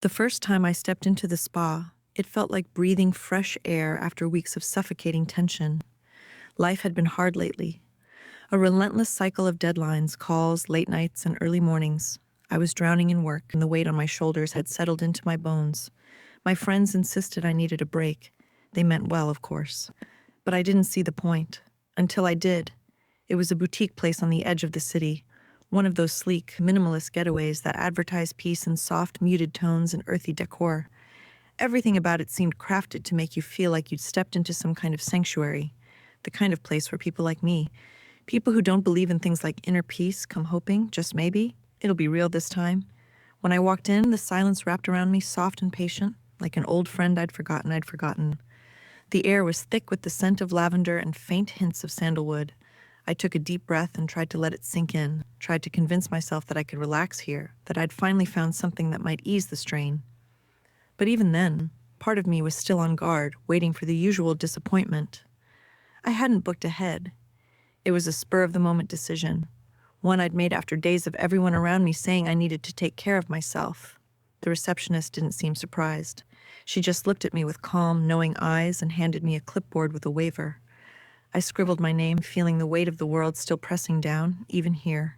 The first time I stepped into the spa, it felt like breathing fresh air after weeks of suffocating tension. Life had been hard lately. A relentless cycle of deadlines, calls, late nights, and early mornings. I was drowning in work, and the weight on my shoulders had settled into my bones. My friends insisted I needed a break. They meant well, of course. But I didn't see the point. Until I did. It was a boutique place on the edge of the city. One of those sleek, minimalist getaways that advertise peace in soft, muted tones and earthy decor. Everything about it seemed crafted to make you feel like you'd stepped into some kind of sanctuary. The kind of place where people like me, people who don't believe in things like inner peace, come hoping, just maybe, it'll be real this time. When I walked in, the silence wrapped around me, soft and patient, like an old friend I'd forgotten. The air was thick with the scent of lavender and faint hints of sandalwood. I took a deep breath and tried to let it sink in, tried to convince myself that I could relax here, that I'd finally found something that might ease the strain. But even then, part of me was still on guard, waiting for the usual disappointment. I hadn't booked ahead. It was a spur-of-the-moment decision, one I'd made after days of everyone around me saying I needed to take care of myself. The receptionist didn't seem surprised. She just looked at me with calm, knowing eyes and handed me a clipboard with a waiver. I scribbled my name, feeling the weight of the world still pressing down, even here.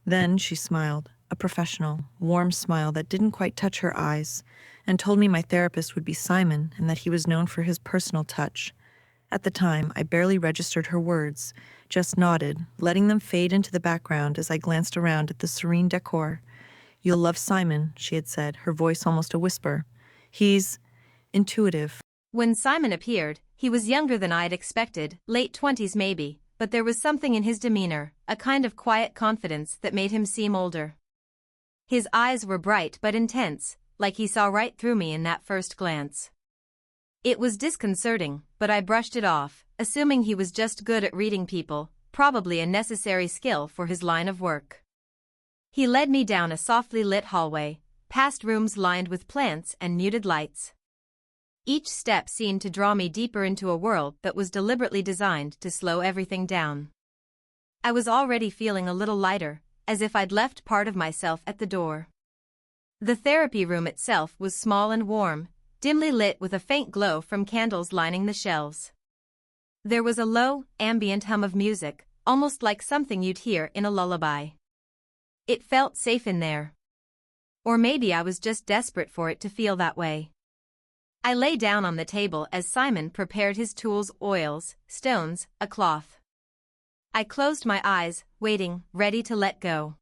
Then she smiled, a professional, warm smile that didn't quite touch her eyes, and told me my therapist would be Simon and that he was known for his personal touch. At the time, I barely registered her words, just nodded, letting them fade into the background as I glanced around at the serene decor. "You'll love Simon," she had said, her voice almost a whisper. "He's intuitive." When Simon appeared, he was younger than I had expected, late 20s maybe, but there was something in his demeanor, a kind of quiet confidence that made him seem older. His eyes were bright but intense, like he saw right through me in that first glance. It was disconcerting, but I brushed it off, assuming he was just good at reading people, probably a necessary skill for his line of work. He led me down a softly lit hallway, past rooms lined with plants and muted lights. Each step seemed to draw me deeper into a world that was deliberately designed to slow everything down. I was already feeling a little lighter, as if I'd left part of myself at the door. The therapy room itself was small and warm, dimly lit with a faint glow from candles lining the shelves. There was a low, ambient hum of music, almost like something you'd hear in a lullaby. It felt safe in there. Or maybe I was just desperate for it to feel that way. I lay down on the table as Simon prepared his tools, oils, stones, a cloth. I closed my eyes, waiting, ready to let go.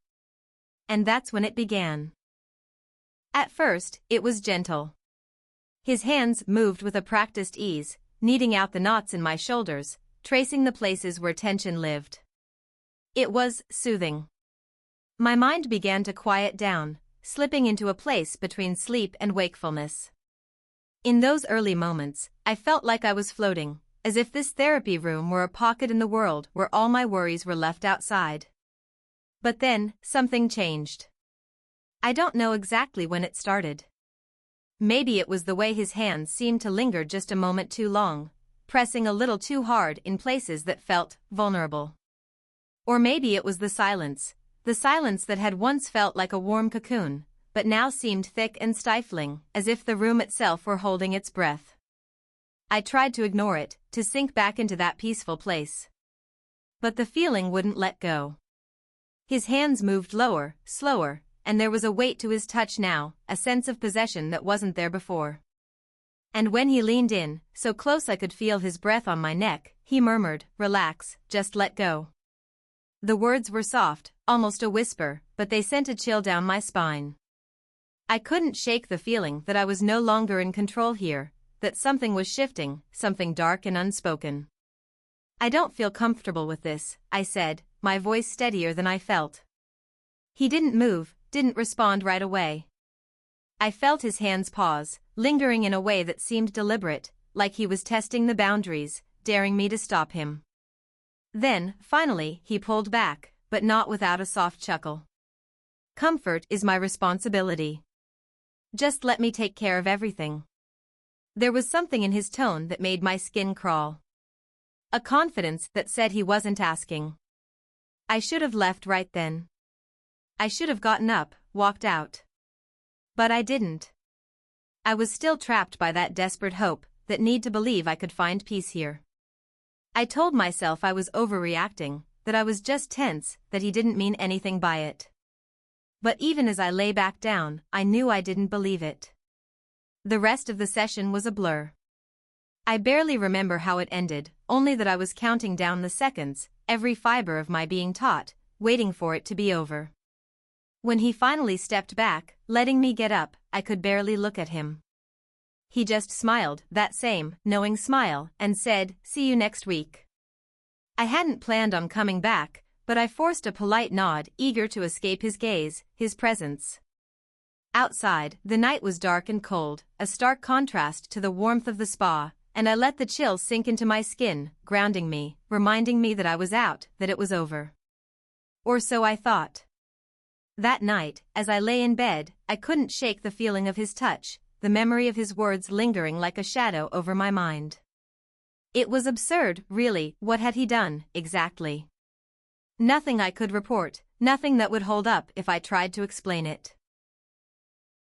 And that's when it began. At first, it was gentle. His hands moved with a practiced ease, kneading out the knots in my shoulders, tracing the places where tension lived. It was soothing. My mind began to quiet down, slipping into a place between sleep and wakefulness. In those early moments, I felt like I was floating, as if this therapy room were a pocket in the world where all my worries were left outside. But then, something changed. I don't know exactly when it started. Maybe it was the way his hands seemed to linger just a moment too long, pressing a little too hard in places that felt vulnerable. Or maybe it was the silence that had once felt like a warm cocoon, but now seemed thick and stifling, as if the room itself were holding its breath. I tried to ignore it, to sink back into that peaceful place. But the feeling wouldn't let go. His hands moved lower, slower, and there was a weight to his touch now, a sense of possession that wasn't there before. And when he leaned in, so close I could feel his breath on my neck, he murmured, "Relax, just let go." The words were soft, almost a whisper, but they sent a chill down my spine. I couldn't shake the feeling that I was no longer in control here, that something was shifting, something dark and unspoken. "I don't feel comfortable with this," I said, my voice steadier than I felt. He didn't move, didn't respond right away. I felt his hands pause, lingering in a way that seemed deliberate, like he was testing the boundaries, daring me to stop him. Then, finally, he pulled back, but not without a soft chuckle. "Comfort is my responsibility. Just let me take care of everything." There was something in his tone that made my skin crawl. A confidence that said he wasn't asking. I should have left right then. I should have gotten up, walked out. But I didn't. I was still trapped by that desperate hope, that need to believe I could find peace here. I told myself I was overreacting, that I was just tense, that he didn't mean anything by it. But even as I lay back down, I knew I didn't believe it. The rest of the session was a blur. I barely remember how it ended, only that I was counting down the seconds, every fiber of my being taut, waiting for it to be over. When he finally stepped back, letting me get up, I could barely look at him. He just smiled, that same, knowing smile, and said, "See you next week." I hadn't planned on coming back, but I forced a polite nod, eager to escape his gaze, his presence. Outside, the night was dark and cold, a stark contrast to the warmth of the spa, and I let the chill sink into my skin, grounding me, reminding me that I was out, that it was over. Or so I thought. That night, as I lay in bed, I couldn't shake the feeling of his touch, the memory of his words lingering like a shadow over my mind. It was absurd, really. What had he done, exactly? Nothing I could report, nothing that would hold up if I tried to explain it.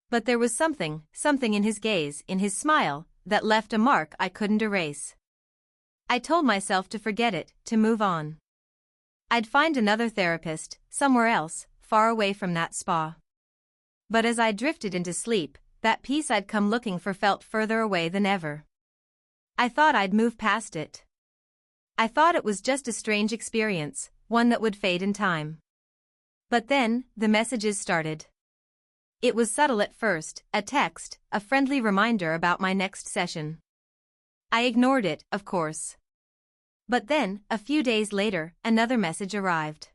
But there was something in his gaze, in his smile, that left a mark I couldn't erase. I told myself to forget it, to move on. I'd find another therapist, somewhere else, far away from that spa. But as I drifted into sleep, that peace I'd come looking for felt further away than ever. I thought I'd move past it. I thought it was just a strange experience, one that would fade in time. But then, the messages started. It was subtle at first, a text, a friendly reminder about my next session. I ignored it, of course. But then, a few days later, another message arrived.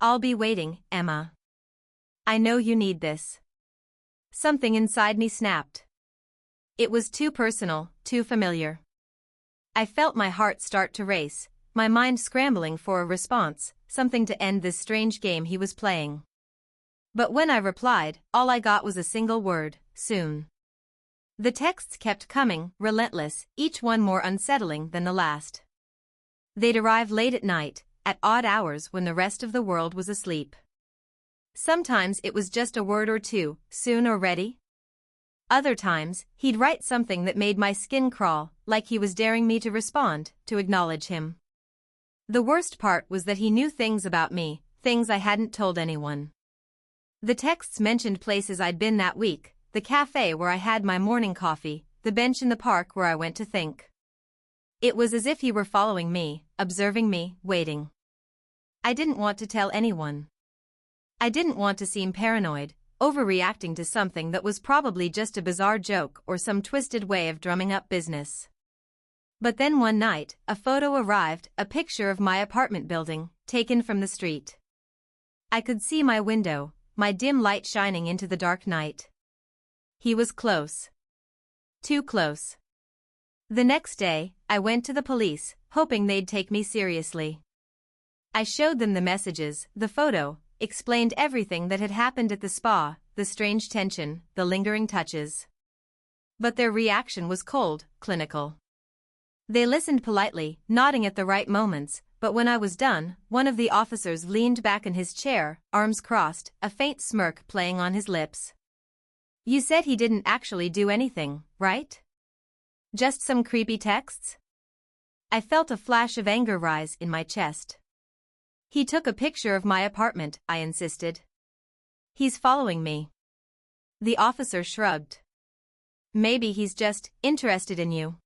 "I'll be waiting, Emma. I know you need this." Something inside me snapped. It was too personal, too familiar. I felt my heart start to race, my mind scrambling for a response, something to end this strange game he was playing. But when I replied, all I got was a single word: soon. The texts kept coming, relentless, each one more unsettling than the last. They'd arrive late at night, at odd hours when the rest of the world was asleep. Sometimes it was just a word or two, soon or ready. Other times, he'd write something that made my skin crawl, like he was daring me to respond, to acknowledge him. The worst part was that he knew things about me, things I hadn't told anyone. The texts mentioned places I'd been that week, the cafe where I had my morning coffee, the bench in the park where I went to think. It was as if he were following me, observing me, waiting. I didn't want to tell anyone. I didn't want to seem paranoid, overreacting to something that was probably just a bizarre joke or some twisted way of drumming up business. But then one night, a photo arrived, a picture of my apartment building, taken from the street. I could see my window, my dim light shining into the dark night. He was close. Too close. The next day, I went to the police, hoping they'd take me seriously. I showed them the messages, the photo, explained everything that had happened at the spa, the strange tension, the lingering touches. But their reaction was cold, clinical. They listened politely, nodding at the right moments, but when I was done, one of the officers leaned back in his chair, arms crossed, a faint smirk playing on his lips. "You said he didn't actually do anything, right? Just some creepy texts?" I felt a flash of anger rise in my chest. "He took a picture of my apartment," I insisted. "He's following me." The officer shrugged. "Maybe he's just interested in you.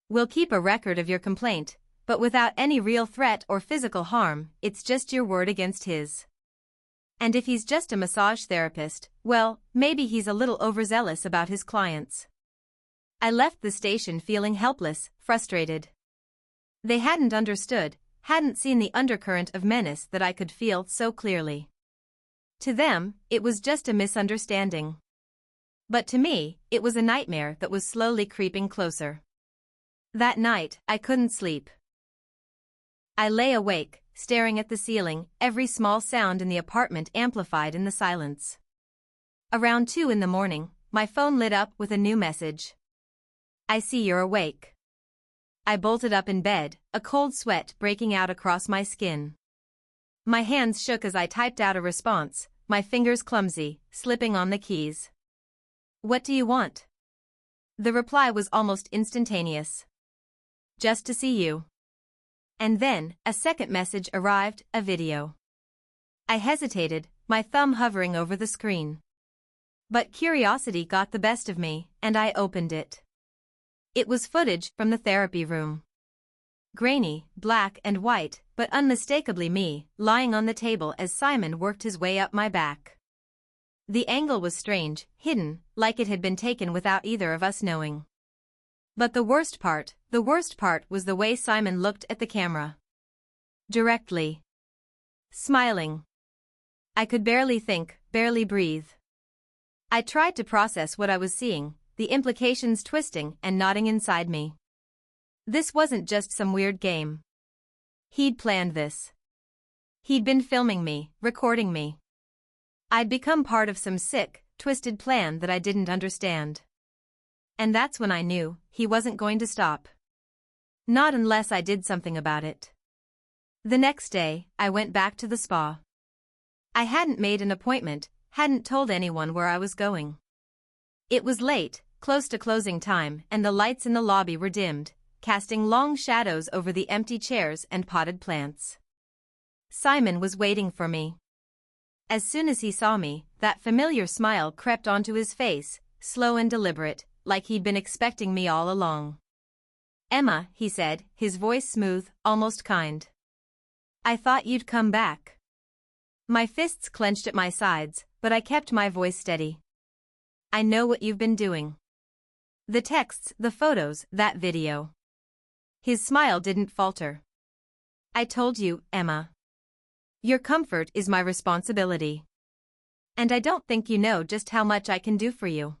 We'll keep a record of your complaint, but without any real threat or physical harm, it's just your word against his. And if he's just a massage therapist, well, maybe he's a little overzealous about his clients." I left the station feeling helpless, frustrated. They hadn't understood, hadn't seen the undercurrent of menace that I could feel so clearly. To them, it was just a misunderstanding. But to me, it was a nightmare that was slowly creeping closer. That night, I couldn't sleep. I lay awake, staring at the ceiling, every small sound in the apartment amplified in the silence. Around 2 in the morning, my phone lit up with a new message. "I see you're awake." I bolted up in bed, a cold sweat breaking out across my skin. My hands shook as I typed out a response, my fingers clumsy, slipping on the keys. "What do you want?" The reply was almost instantaneous. Just to see you. And then, a second message arrived, a video. I hesitated, my thumb hovering over the screen. But curiosity got the best of me, and I opened it. It was footage from the therapy room. Grainy, black and white, but unmistakably me, lying on the table as Simon worked his way up my back. The angle was strange, hidden, like it had been taken without either of us knowing. But the worst part was the way Simon looked at the camera. Directly. Smiling. I could barely think, barely breathe. I tried to process what I was seeing, the implications twisting and knotting inside me. This wasn't just some weird game. He'd planned this. He'd been filming me, recording me. I'd become part of some sick, twisted plan that I didn't understand. And that's when I knew he wasn't going to stop. Not unless I did something about it. The next day, I went back to the spa. I hadn't made an appointment, hadn't told anyone where I was going. It was late, close to closing time, and the lights in the lobby were dimmed, casting long shadows over the empty chairs and potted plants. Simon was waiting for me. As soon as he saw me, that familiar smile crept onto his face, slow and deliberate, like he'd been expecting me all along. "Emma," he said, his voice smooth, almost kind. "I thought you'd come back." My fists clenched at my sides, but I kept my voice steady. "I know what you've been doing. The texts, the photos, that video." His smile didn't falter. "I told you, Emma. Your comfort is my responsibility. And I don't think you know just how much I can do for you."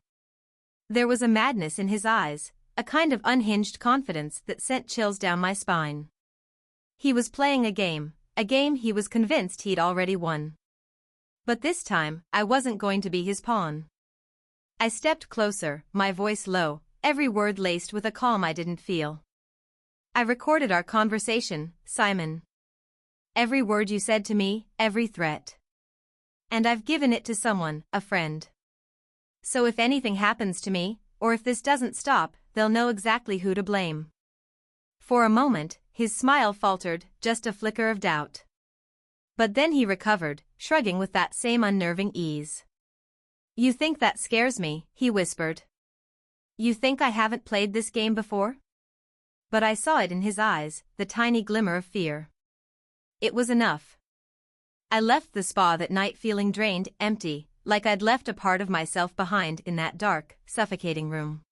There was a madness in his eyes, a kind of unhinged confidence that sent chills down my spine. He was playing a game he was convinced he'd already won. But this time, I wasn't going to be his pawn. I stepped closer, my voice low, every word laced with a calm I didn't feel. "I recorded our conversation, Simon. Every word you said to me, every threat. And I've given it to someone, a friend. So if anything happens to me, or if this doesn't stop, they'll know exactly who to blame." For a moment, his smile faltered, just a flicker of doubt. But then he recovered, shrugging with that same unnerving ease. "You think that scares me," he whispered. "You think I haven't played this game before?" But I saw it in his eyes, the tiny glimmer of fear. It was enough. I left the spa that night feeling drained, empty, like I'd left a part of myself behind in that dark, suffocating room.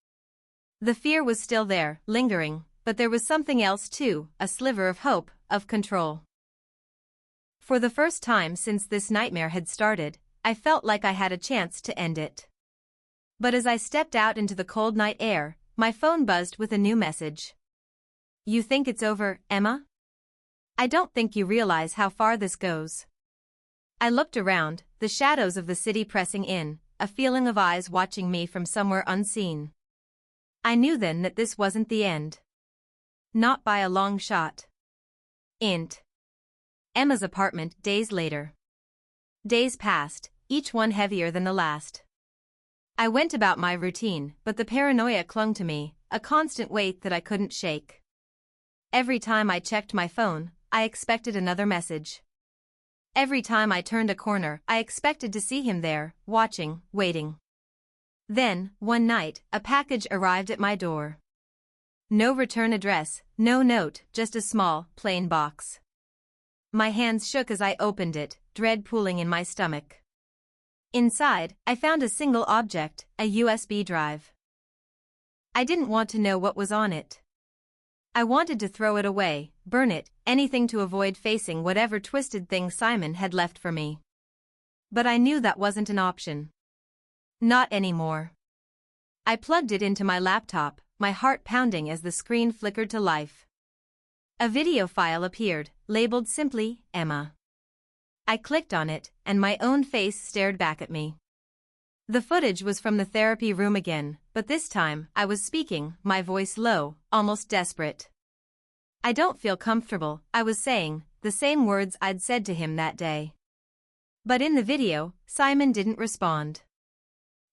The fear was still there, lingering, but there was something else too, a sliver of hope, of control. For the first time since this nightmare had started, I felt like I had a chance to end it. But as I stepped out into the cold night air, my phone buzzed with a new message. "You think it's over, Emma? I don't think you realize how far this goes." I looked around, the shadows of the city pressing in, a feeling of eyes watching me from somewhere unseen. I knew then that this wasn't the end. Not by a long shot. Int. Emma's apartment, days later. Days passed, each one heavier than the last. I went about my routine, but the paranoia clung to me, a constant weight that I couldn't shake. Every time I checked my phone, I expected another message. Every time I turned a corner, I expected to see him there, watching, waiting. Then, one night, a package arrived at my door. No return address, no note, just a small, plain box. My hands shook as I opened it, dread pooling in my stomach. Inside, I found a single object, a USB drive. I didn't want to know what was on it. I wanted to throw it away, burn it, anything to avoid facing whatever twisted thing Simon had left for me. But I knew that wasn't an option. Not anymore. I plugged it into my laptop, my heart pounding as the screen flickered to life. A video file appeared, labeled simply, Emma. I clicked on it, and my own face stared back at me. The footage was from the therapy room again, but this time, I was speaking, my voice low, almost desperate. "I don't feel comfortable," I was saying, the same words I'd said to him that day. But in the video, Simon didn't respond.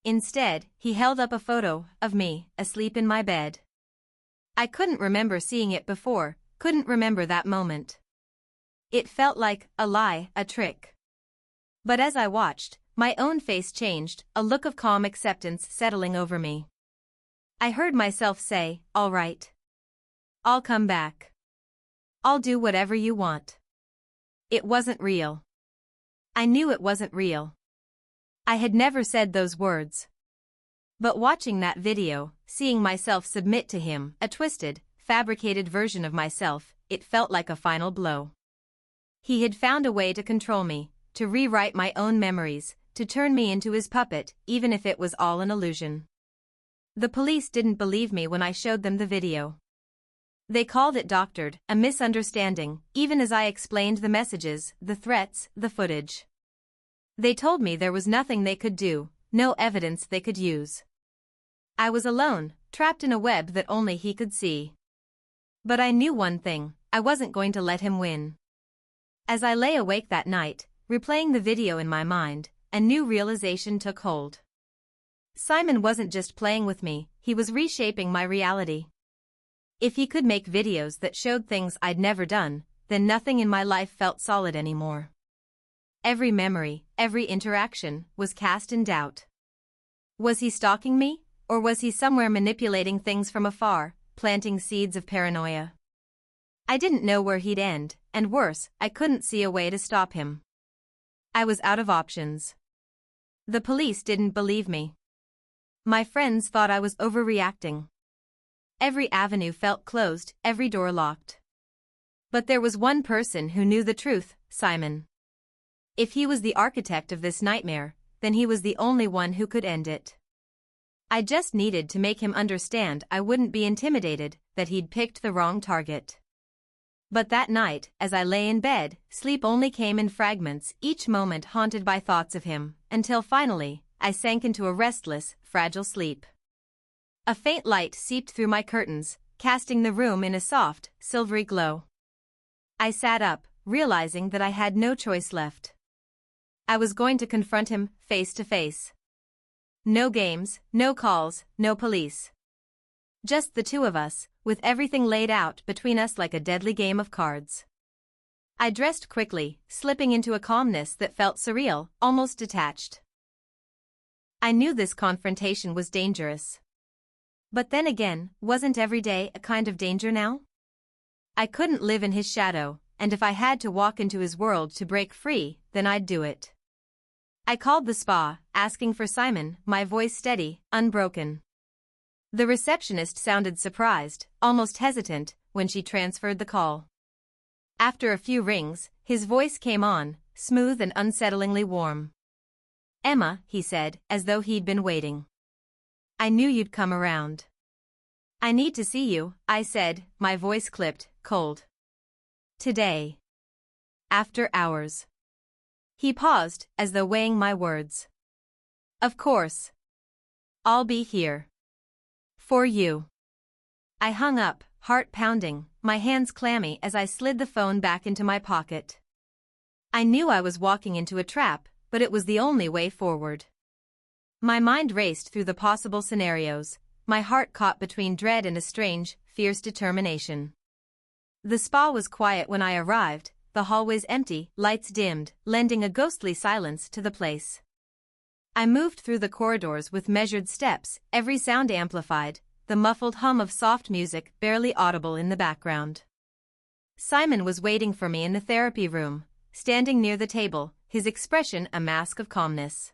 Instead, he held up a photo of me, asleep in my bed. I couldn't remember seeing it before, couldn't remember that moment. It felt like a lie, a trick. But as I watched, my own face changed, a look of calm acceptance settling over me. I heard myself say, "All right. I'll come back. I'll do whatever you want." It wasn't real. I knew it wasn't real. I had never said those words. But watching that video, seeing myself submit to him, a twisted, fabricated version of myself, it felt like a final blow. He had found a way to control me, to rewrite my own memories, to turn me into his puppet, even if it was all an illusion. The police didn't believe me when I showed them the video. They called it doctored, a misunderstanding, even as I explained the messages, the threats, the footage. They told me there was nothing they could do, no evidence they could use. I was alone, trapped in a web that only he could see. But I knew one thing, I wasn't going to let him win. As I lay awake that night, replaying the video in my mind, a new realization took hold. Simon wasn't just playing with me, he was reshaping my reality. If he could make videos that showed things I'd never done, then nothing in my life felt solid anymore. Every memory, every interaction, was cast in doubt. Was he stalking me, or was he somewhere manipulating things from afar, planting seeds of paranoia? I didn't know where he'd end, and worse, I couldn't see a way to stop him. I was out of options. The police didn't believe me. My friends thought I was overreacting. Every avenue felt closed, every door locked. But there was one person who knew the truth, Simon. If he was the architect of this nightmare, then he was the only one who could end it. I just needed to make him understand I wouldn't be intimidated, that he'd picked the wrong target. But that night, as I lay in bed, sleep only came in fragments, each moment haunted by thoughts of him, until finally, I sank into a restless, fragile sleep. A faint light seeped through my curtains, casting the room in a soft, silvery glow. I sat up, realizing that I had no choice left. I was going to confront him, face to face. No games, no calls, no police. Just the two of us, with everything laid out between us like a deadly game of cards. I dressed quickly, slipping into a calmness that felt surreal, almost detached. I knew this confrontation was dangerous. But then again, wasn't every day a kind of danger now? I couldn't live in his shadow, and if I had to walk into his world to break free, then I'd do it. I called the spa, asking for Simon, my voice steady, unbroken. The receptionist sounded surprised, almost hesitant, when she transferred the call. After a few rings, his voice came on, smooth and unsettlingly warm. "Emma," he said, as though he'd been waiting. "I knew you'd come around." "I need to see you," I said, my voice clipped, cold. "Today. After hours." He paused, as though weighing my words. "Of course. I'll be here. For you." I hung up, heart pounding, my hands clammy as I slid the phone back into my pocket. I knew I was walking into a trap, but it was the only way forward. My mind raced through the possible scenarios, my heart caught between dread and a strange, fierce determination. The spa was quiet when I arrived, the hallways empty, lights dimmed, lending a ghostly silence to the place. I moved through the corridors with measured steps, every sound amplified, the muffled hum of soft music barely audible in the background. Simon was waiting for me in the therapy room, standing near the table, his expression a mask of calmness.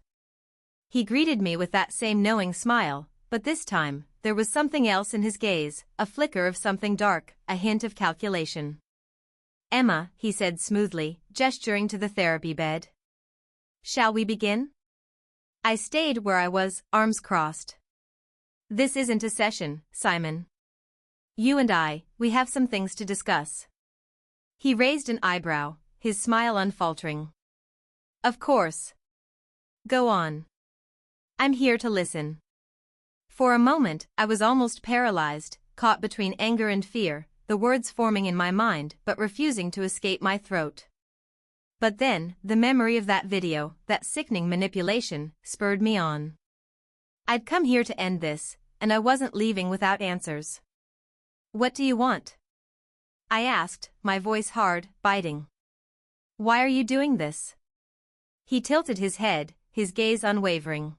He greeted me with that same knowing smile, but this time, there was something else in his gaze, a flicker of something dark, a hint of calculation. "Emma," he said smoothly, gesturing to the therapy bed. "Shall we begin?" I stayed where I was, arms crossed. "This isn't a session, Simon. You and I, we have some things to discuss." He raised an eyebrow, his smile unfaltering. "Of course. Go on. I'm here to listen." For a moment, I was almost paralyzed, caught between anger and fear, the words forming in my mind but refusing to escape my throat. But then, the memory of that video, that sickening manipulation, spurred me on. I'd come here to end this, and I wasn't leaving without answers. What do you want? I asked, my voice hard, biting. Why are you doing this? He tilted his head, his gaze unwavering.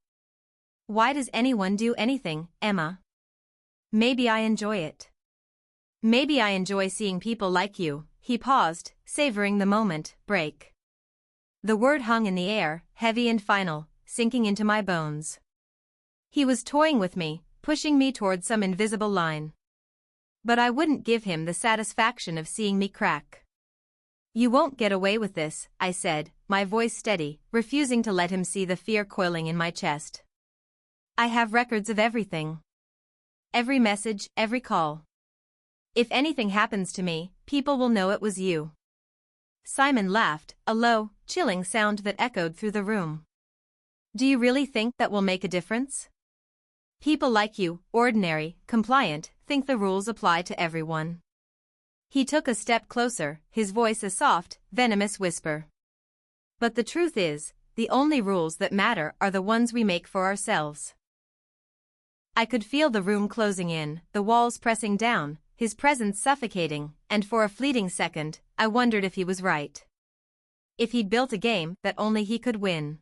Why does anyone do anything, Emma? Maybe I enjoy it. Maybe I enjoy seeing people like you. He paused, savoring the moment, break. The word hung in the air, heavy and final, sinking into my bones. He was toying with me, pushing me toward some invisible line. But I wouldn't give him the satisfaction of seeing me crack. You won't get away with this, I said, my voice steady, refusing to let him see the fear coiling in my chest. I have records of everything. Every message, every call. If anything happens to me, people will know it was you. Simon laughed, a low, chilling sound that echoed through the room. Do you really think that will make a difference? People like you, ordinary, compliant, think the rules apply to everyone. He took a step closer, his voice a soft, venomous whisper. But the truth is, the only rules that matter are the ones we make for ourselves. I could feel the room closing in, the walls pressing down, his presence suffocating, and for a fleeting second, I wondered if he was right. If he'd built a game that only he could win.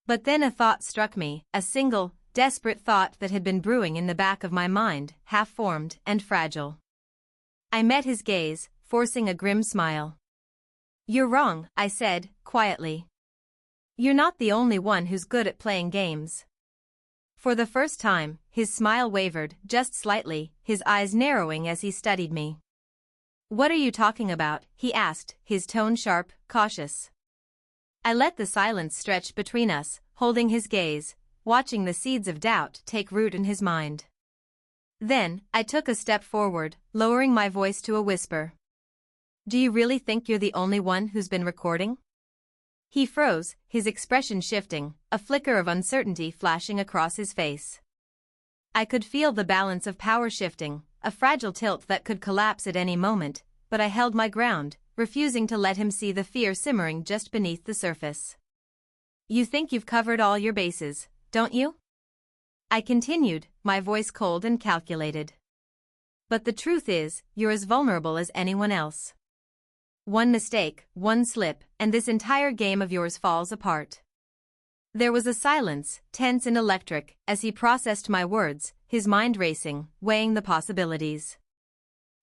But then a thought struck me, a single, desperate thought that had been brewing in the back of my mind, half-formed and fragile. I met his gaze, forcing a grim smile. You're wrong, I said, quietly. You're not the only one who's good at playing games. For the first time, his smile wavered, just slightly, his eyes narrowing as he studied me. What are you talking about? He asked, his tone sharp, cautious. I let the silence stretch between us, holding his gaze, watching the seeds of doubt take root in his mind. Then, I took a step forward, lowering my voice to a whisper. Do you really think you're the only one who's been recording? He froze, his expression shifting, a flicker of uncertainty flashing across his face. I could feel the balance of power shifting, a fragile tilt that could collapse at any moment, but I held my ground, refusing to let him see the fear simmering just beneath the surface. You think you've covered all your bases, don't you? I continued, my voice cold and calculated. But the truth is, you're as vulnerable as anyone else. One mistake, one slip, and this entire game of yours falls apart. There was a silence, tense and electric, as he processed my words, his mind racing, weighing the possibilities.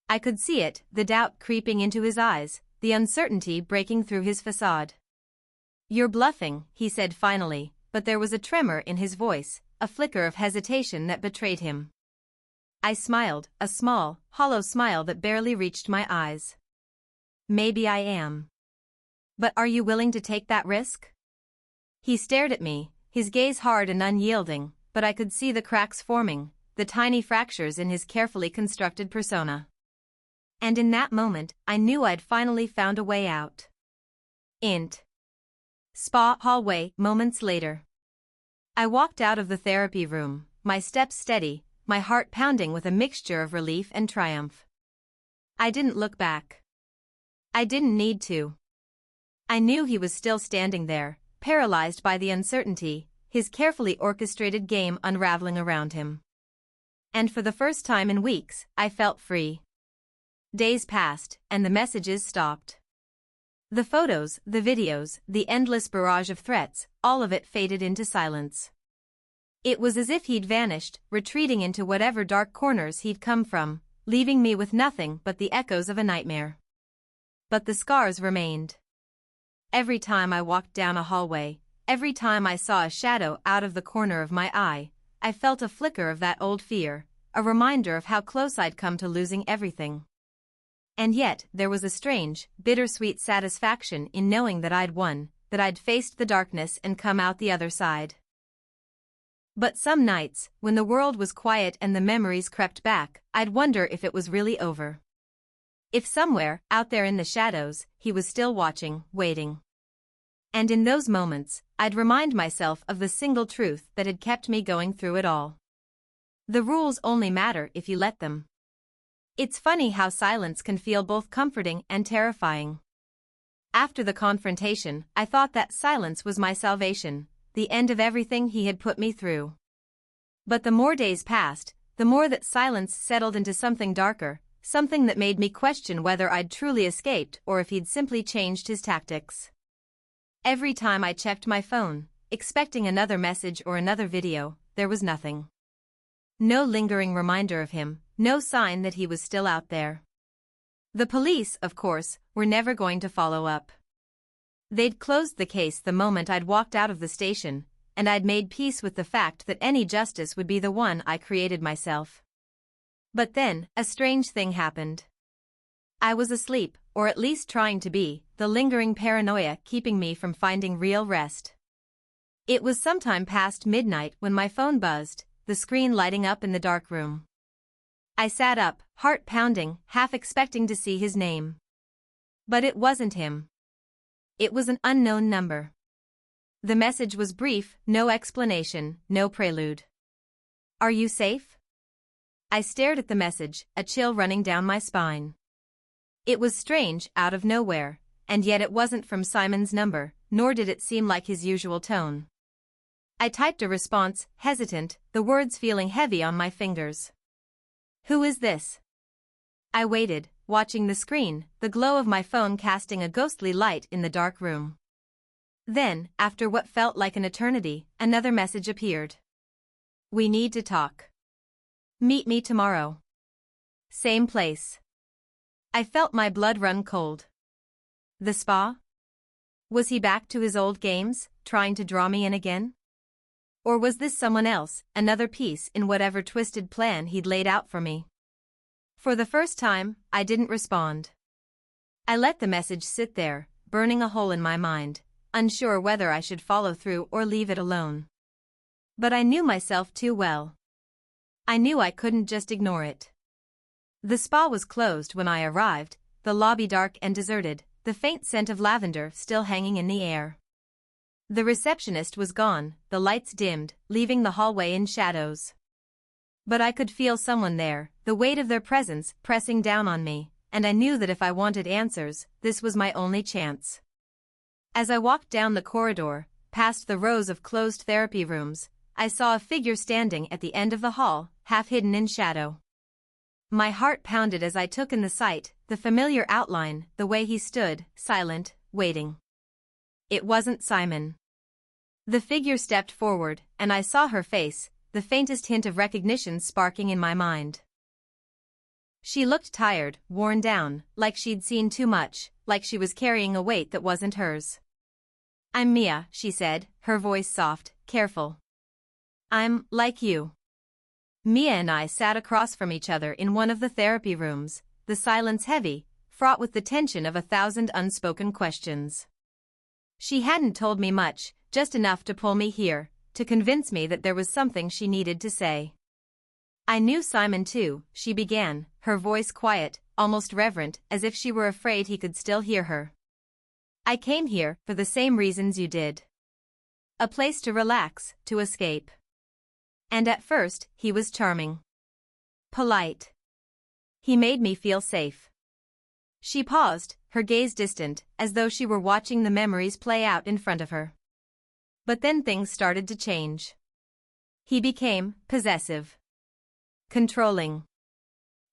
I could see it, the doubt creeping into his eyes, the uncertainty breaking through his facade. You're bluffing, he said finally, but there was a tremor in his voice, a flicker of hesitation that betrayed him. I smiled, a small, hollow smile that barely reached my eyes. Maybe I am. But are you willing to take that risk? He stared at me, his gaze hard and unyielding, but I could see the cracks forming, the tiny fractures in his carefully constructed persona. And in that moment, I knew I'd finally found a way out. Int. Spa hallway, moments later. I walked out of the therapy room, my steps steady, my heart pounding with a mixture of relief and triumph. I didn't look back. I didn't need to. I knew he was still standing there, paralyzed by the uncertainty, his carefully orchestrated game unraveling around him. And for the first time in weeks, I felt free. Days passed, and the messages stopped. The photos, the videos, the endless barrage of threats, all of it faded into silence. It was as if he'd vanished, retreating into whatever dark corners he'd come from, leaving me with nothing but the echoes of a nightmare. But the scars remained. Every time I walked down a hallway, every time I saw a shadow out of the corner of my eye, I felt a flicker of that old fear, a reminder of how close I'd come to losing everything. And yet, there was a strange, bittersweet satisfaction in knowing that I'd won, that I'd faced the darkness and come out the other side. But some nights, when the world was quiet and the memories crept back, I'd wonder if it was really over. If somewhere, out there in the shadows, he was still watching, waiting. And in those moments, I'd remind myself of the single truth that had kept me going through it all. The rules only matter if you let them. It's funny how silence can feel both comforting and terrifying. After the confrontation, I thought that silence was my salvation, the end of everything he had put me through. But the more days passed, the more that silence settled into something darker, something that made me question whether I'd truly escaped or if he'd simply changed his tactics. Every time I checked my phone, expecting another message or another video, there was nothing. No lingering reminder of him, no sign that he was still out there. The police, of course, were never going to follow up. They'd closed the case the moment I'd walked out of the station, and I'd made peace with the fact that any justice would be the one I created myself. But then, a strange thing happened. I was asleep, or at least trying to be, the lingering paranoia keeping me from finding real rest. It was sometime past midnight when my phone buzzed, the screen lighting up in the dark room. I sat up, heart pounding, half expecting to see his name. But it wasn't him. It was an unknown number. The message was brief, no explanation, no prelude. "Are you safe?" I stared at the message, a chill running down my spine. It was strange, out of nowhere, and yet it wasn't from Simon's number, nor did it seem like his usual tone. I typed a response, hesitant, the words feeling heavy on my fingers. "Who is this?" I waited, watching the screen, the glow of my phone casting a ghostly light in the dark room. Then, after what felt like an eternity, another message appeared. "We need to talk. Meet me tomorrow. Same place." I felt my blood run cold. The spa? Was he back to his old games, trying to draw me in again? Or was this someone else, another piece in whatever twisted plan he'd laid out for me? For the first time, I didn't respond. I let the message sit there, burning a hole in my mind, unsure whether I should follow through or leave it alone. But I knew myself too well. I knew I couldn't just ignore it. The spa was closed when I arrived, the lobby dark and deserted, the faint scent of lavender still hanging in the air. The receptionist was gone, the lights dimmed, leaving the hallway in shadows. But I could feel someone there, the weight of their presence pressing down on me, and I knew that if I wanted answers, this was my only chance. As I walked down the corridor, past the rows of closed therapy rooms, I saw a figure standing at the end of the hall, half hidden in shadow. My heart pounded as I took in the sight, the familiar outline, the way he stood, silent, waiting. It wasn't Simon. The figure stepped forward, and I saw her face, the faintest hint of recognition sparking in my mind. She looked tired, worn down, like she'd seen too much, like she was carrying a weight that wasn't hers. "I'm Mia," she said, her voice soft, careful. "I'm like you." Mia and I sat across from each other in one of the therapy rooms, the silence heavy, fraught with the tension of 1,000 unspoken questions. She hadn't told me much, just enough to pull me here, to convince me that there was something she needed to say. "I knew Simon too," she began, her voice quiet, almost reverent, as if she were afraid he could still hear her. "I came here for the same reasons you did. A place to relax, to escape. And at first, he was charming. Polite. He made me feel safe." She paused, her gaze distant, as though she were watching the memories play out in front of her. But then things started to change. He became possessive. Controlling.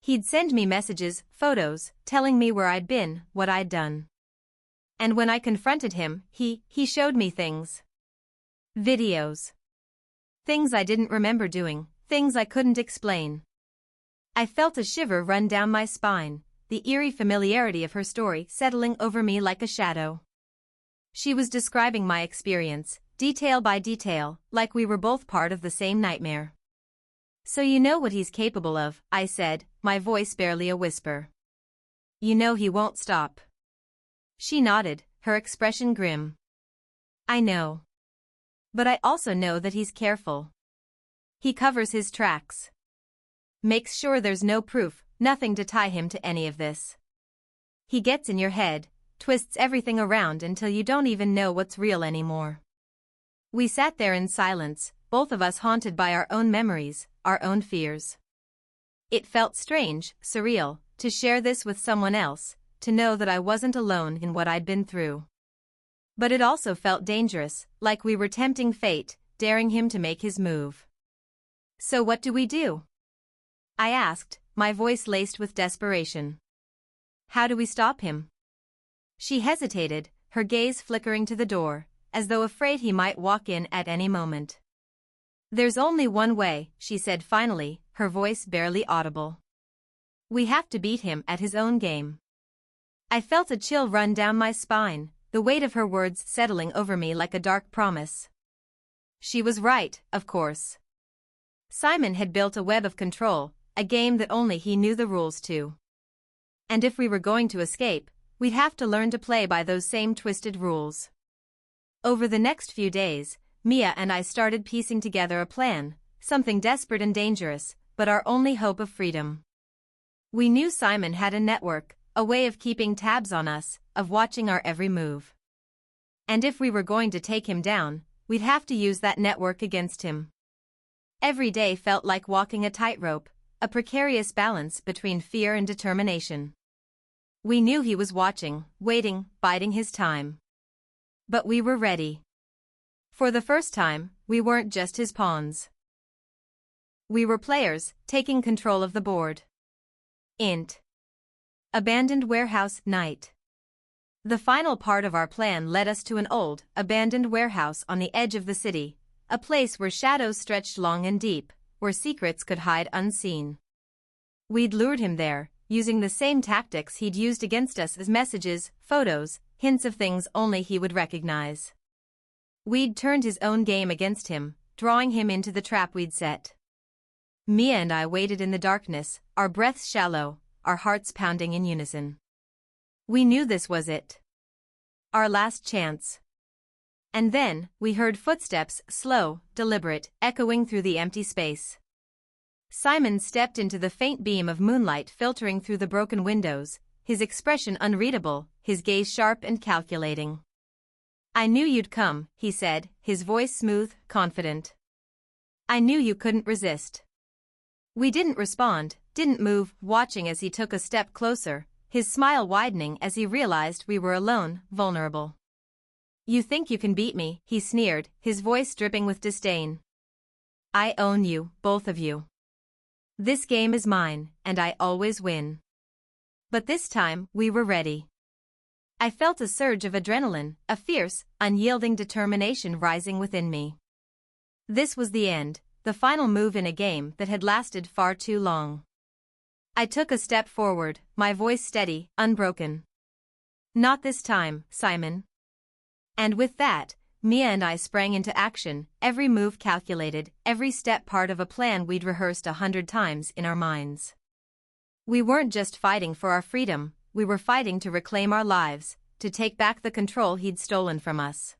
He'd send me messages, photos, telling me where I'd been, what I'd done. And when I confronted him, he showed me things. Videos. Things I didn't remember doing, things I couldn't explain. I felt a shiver run down my spine, the eerie familiarity of her story settling over me like a shadow. She was describing my experience, detail by detail, like we were both part of the same nightmare. "So you know what he's capable of," I said, my voice barely a whisper. "You know he won't stop." She nodded, her expression grim. "I know. But I also know that he's careful. He covers his tracks. Makes sure there's no proof, nothing to tie him to any of this. He gets in your head, twists everything around until you don't even know what's real anymore." We sat there in silence, both of us haunted by our own memories, our own fears. It felt strange, surreal, to share this with someone else, to know that I wasn't alone in what I'd been through. But it also felt dangerous, like we were tempting fate, daring him to make his move. So what do we do? I asked, my voice laced with desperation. How do we stop him? She hesitated, her gaze flickering to the door, as though afraid he might walk in at any moment. There's only one way, she said finally, her voice barely audible. We have to beat him at his own game. I felt a chill run down my spine, the weight of her words settling over me like a dark promise. She was right, of course. Simon had built a web of control, a game that only he knew the rules to. And if we were going to escape, we'd have to learn to play by those same twisted rules. Over the next few days, Mia and I started piecing together a plan, something desperate and dangerous, but our only hope of freedom. We knew Simon had a network, a way of keeping tabs on us, of watching our every move. And if we were going to take him down, we'd have to use that network against him. Every day felt like walking a tightrope, a precarious balance between fear and determination. We knew he was watching, waiting, biding his time. But we were ready. For the first time, we weren't just his pawns. We were players, taking control of the board. Int. Abandoned warehouse night. The final part of our plan led us to an old, abandoned warehouse on the edge of the city, a place where shadows stretched long and deep, where secrets could hide unseen. We'd lured him there, using the same tactics he'd used against us as messages, photos, hints of things only he would recognize. We'd turned his own game against him, drawing him into the trap we'd set. Mia and I waited in the darkness, our breaths shallow, our hearts pounding in unison. We knew this was it. Our last chance. And then, we heard footsteps, slow, deliberate, echoing through the empty space. Simon stepped into the faint beam of moonlight filtering through the broken windows, his expression unreadable, his gaze sharp and calculating. I knew you'd come, he said, his voice smooth, confident. I knew you couldn't resist. We didn't respond, didn't move, watching as he took a step closer, his smile widening as he realized we were alone, vulnerable. You think you can beat me, he sneered, his voice dripping with disdain. I own you, both of you. This game is mine, and I always win. But this time, we were ready. I felt a surge of adrenaline, a fierce, unyielding determination rising within me. This was the end, the final move in a game that had lasted far too long. I took a step forward, my voice steady, unbroken. Not this time, Simon. And with that, Mia and I sprang into action, every move calculated, every step part of a plan we'd rehearsed 100 times in our minds. We weren't just fighting for our freedom, we were fighting to reclaim our lives, to take back the control he'd stolen from us.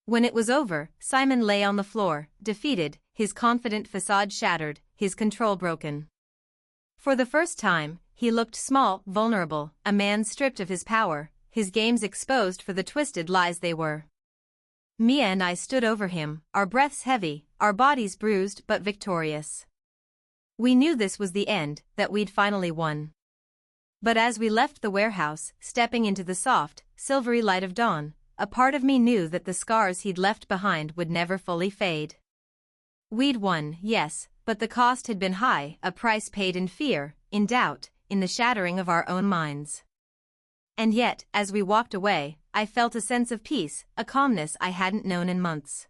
When it was over, Simon lay on the floor, defeated, his confident facade shattered, his control broken. For the first time, he looked small, vulnerable, a man stripped of his power, his games exposed for the twisted lies they were. Mia and I stood over him, our breaths heavy, our bodies bruised but victorious. We knew this was the end, that we'd finally won. But as we left the warehouse, stepping into the soft, silvery light of dawn, a part of me knew that the scars he'd left behind would never fully fade. We'd won, yes, but the cost had been high, a price paid in fear, in doubt, in the shattering of our own minds. And yet, as we walked away, I felt a sense of peace, a calmness I hadn't known in months.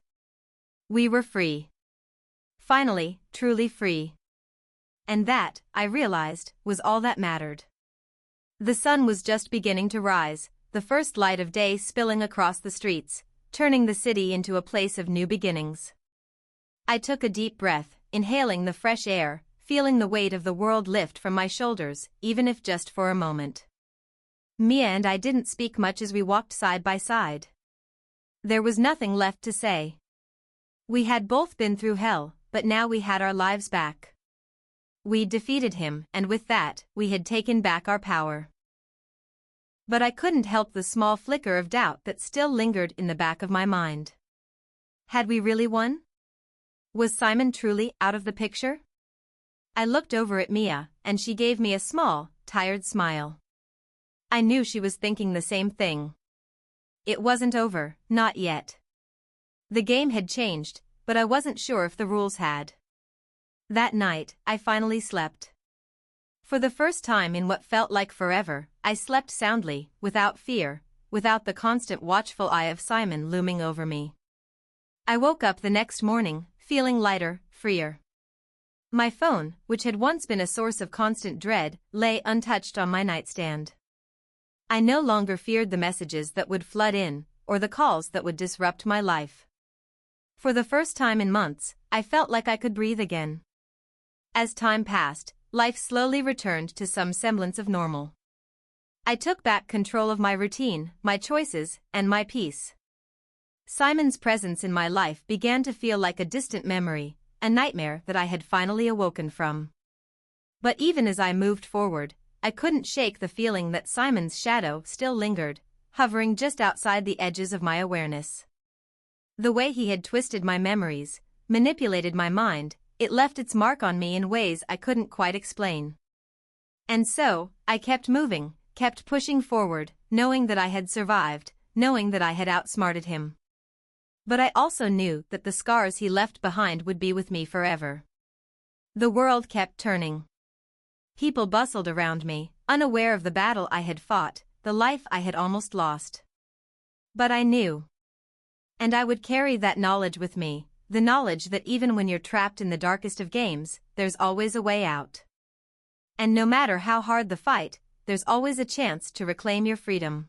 We were free. Finally, truly free. And that, I realized, was all that mattered. The sun was just beginning to rise, the first light of day spilling across the streets, turning the city into a place of new beginnings. I took a deep breath, inhaling the fresh air, feeling the weight of the world lift from my shoulders, even if just for a moment. Mia and I didn't speak much as we walked side by side. There was nothing left to say. We had both been through hell, but now we had our lives back. We'd defeated him, and with that, we had taken back our power. But I couldn't help the small flicker of doubt that still lingered in the back of my mind. Had we really won? Was Simon truly out of the picture? I looked over at Mia, and she gave me a small, tired smile. I knew she was thinking the same thing. It wasn't over, not yet. The game had changed, but I wasn't sure if the rules had. That night, I finally slept. For the first time in what felt like forever, I slept soundly, without fear, without the constant watchful eye of Simon looming over me. I woke up the next morning, feeling lighter, freer. My phone, which had once been a source of constant dread, lay untouched on my nightstand. I no longer feared the messages that would flood in, or the calls that would disrupt my life. For the first time in months, I felt like I could breathe again. As time passed, life slowly returned to some semblance of normal. I took back control of my routine, my choices, and my peace. Simon's presence in my life began to feel like a distant memory, a nightmare that I had finally awoken from. But even as I moved forward, I couldn't shake the feeling that Simon's shadow still lingered, hovering just outside the edges of my awareness. The way he had twisted my memories, manipulated my mind, it left its mark on me in ways I couldn't quite explain. And so, I kept moving, kept pushing forward, knowing that I had survived, knowing that I had outsmarted him. But I also knew that the scars he left behind would be with me forever. The world kept turning. People bustled around me, unaware of the battle I had fought, the life I had almost lost. But I knew. And I would carry that knowledge with me, the knowledge that even when you're trapped in the darkest of games, there's always a way out. And no matter how hard the fight, there's always a chance to reclaim your freedom.